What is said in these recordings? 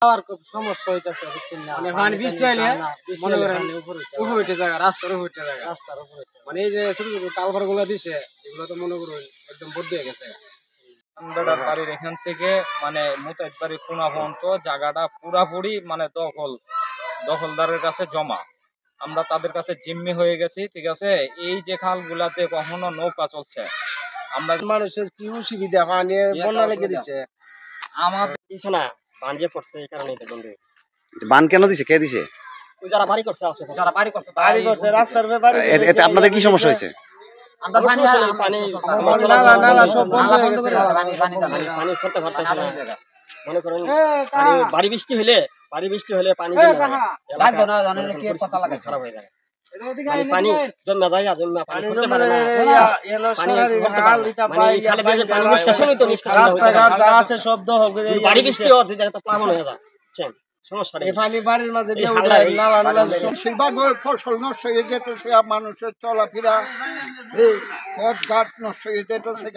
আর খুব সমস্যা হইতাছে বুঝছেন না, মানে পানি বৃষ্টি হইলে মনে করেন উপরে উঠে জায়গা, রাস্তার উপরে জায়গা, রাস্তার উপরে মানে এই যে ছোট ছোট কালভার গুলো দিছে এগুলো তো মনে করুন একদম বদ্ধ হয়ে গেছে। বেড়ার বাড়ির এখান থেকে মানে মুতাইত বাড়ির কোনা পর্যন্ত জায়গাটা পুরাপুরি মানে দখলদারের কাছে জমা। আমরা তাদের কাছে জিম্মি হয়ে গেছি, ঠিক আছে। এই যে খালগুলাতে কখনো নৌকা চলছে, আমরা মানুষের কি অসুবিধা পানি বন্যা লেগে দিচ্ছে আমাদের কিছু না, বান যে পড়ছে এই কারণে বন্ধ। বান কেন দিছে, কে দিছে? যারা বাড়ি করছে যারা বাড়ি করছে রাস্তার ব্যাপারে এতে আপনাদের কি সমস্যা হয়েছে? আমরা পানি নালা সব বন্ধ হয়ে গেছে, পানি করতে পারতেছে না। মনে করেন বাড়ি বৃষ্টি হলে পানি খারাপ হয়ে যায়, পানি জমা যায় পানি করতে পারে না, পানি করতে পারে না, মানে খালে দিয়ে পানি নিষ্কাশনই তো নিষ্কাশন রাস্তাঘাট যা আছে সব দখল করে বাড়ি বৃষ্টি হচ্ছে জায়গাটা প্লাবন হয়ে যায়, বুঝছেন সমস্যা। এই পানি বাড়ির মাঝে নালা বেশিরভাগ ফসল নষ্ট হয়ে যেতেছে, মানুষের চলাফেরা পথঘাট নষ্ট হয়ে যেতেছে।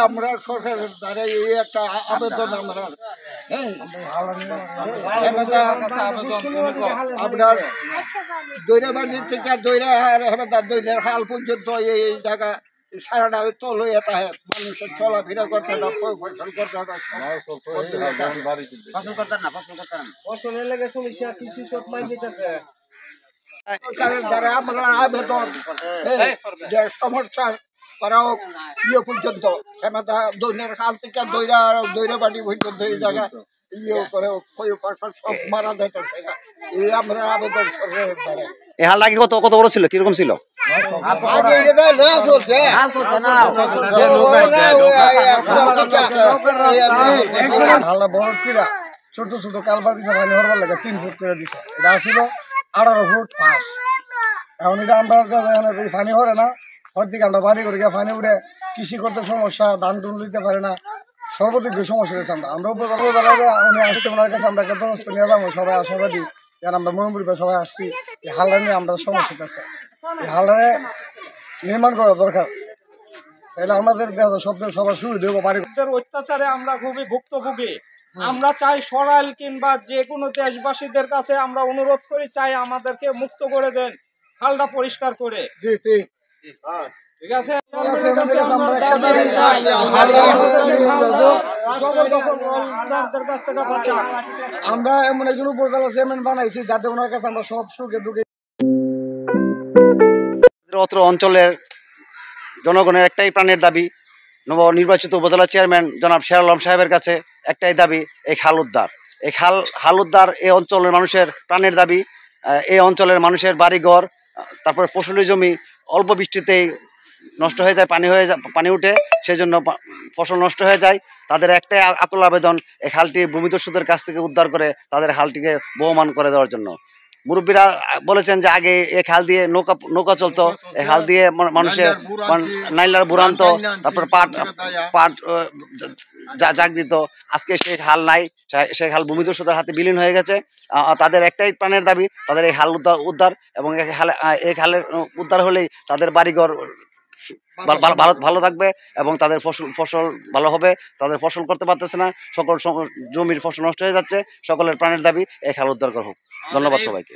আমরা সরকারের দ্বারা এই একটা আবেদন, আমরা আপনার দৈরাবাড়ি থেকে দৈরের হাল পর্যন্ত এই জায়গা সারাটা তল হয়ে থাকে, মানুষের চলাফেরা করতে না, ফসলের লেগে সমস্যা, কৃষি সব মাই যেতেছে। সরকারের দ্বারা আমরা আবেদন যে সমস্যার তারাও ইয়ে পর্যন্ত দৈনের হাল থেকে দৈরাবাড়ি পর্যন্ত এই জায়গা ইয়ে করে সব মারা যাইতেছে, এই আমরা আবেদন সরকারের দ্বারা। এই হালটা কি কত বড় ছিল, কিরকম ছিল? হালটা বড় কিরা ছোট ছোট কালভার দিছে, পানি হরবার লাগে 3 ফুট করে দিছে, এটা ছিল 18 ফুট ফাঁস। এখন এটা আমরা পানি হরে না, হর দিকে আমরা বাড়ি করে গিয়ে পানি উঠে কৃষি করতে সমস্যা, ধান টুন দিতে পারে না, সর্বদিক দিয়ে সমস্যা হয়েছে। আমরা উপজেলা উনি আসছে, ওনার কাছে আমরা একটা দরস্ত নিয়ে যাবো, সবাই আশাবাদী, কারণ আমরা ময়মপুর সবাই আসছি, এই হালটা নিয়ে আমরা সমস্যা আছে, এই হালটা নির্মাণ করা দরকার, তাহলে আমাদের সবার সুবিধা হবো। বাড়ি অত্যাচারে আমরা খুবই ভুক্তভোগী, আমরা চাই সরাইল কিংবা যে কোনো দেশবাসীদের কাছে আমরা অনুরোধ করি, চাই আমাদেরকে মুক্ত করে দেন, খালটা পরিষ্কার করে। জি ঠিক ঠিক আছে, আমরা এমন একজন উপজেলা চেয়ারম্যান বানাইছি যাতে ওনার কাছে আমরা সব সুখে দুঃখে। অত্র অঞ্চলের জনগণের একটাই প্রাণের দাবি, নবনির্বাচিত উপজেলা চেয়ারম্যান জনাব শের আলম সাহেবের কাছে একটাই দাবি, এই খাল উদ্ধার। এই খাল উদ্ধার এই অঞ্চলের মানুষের প্রাণের দাবি। এই অঞ্চলের মানুষের বাড়িঘর, তারপর ফসলি জমি অল্প বৃষ্টিতেই নষ্ট হয়ে যায়, পানি উঠে, সেই জন্য ফসল নষ্ট হয়ে যায়। তাদের একটাই আকুল আবেদন, এই খালটি ভূমিদস্যুদের কাছ থেকে উদ্ধার করে তাদের হালটিকে বহমান করে দেওয়ার জন্য। মুরব্বীরা বলেছেন যে আগে এই খাল দিয়ে নৌকা চলতো, এই খাল দিয়ে মানুষের নাইলার বুড়ান্ত, তারপর পাট জাগ দিত। আজকে সেই খাল নাই, সেই খাল ভূমিদস্যুদের হাতে বিলীন হয়ে গেছে। তাদের একটাই প্রাণের দাবি, তাদের এই হাল উদ্ধার, এবং এই খালের উদ্ধার হলেই তাদের বাড়িঘর ভালো থাকবে এবং তাদের ফসল ভালো হবে। তাদের ফসল করতে পারতেছে না, সকল জমির ফসল নষ্ট হয়ে যাচ্ছে। সকলের প্রাণের দাবি এই খাল উদ্ধার হোক। ধন্যবাদ সবাইকে।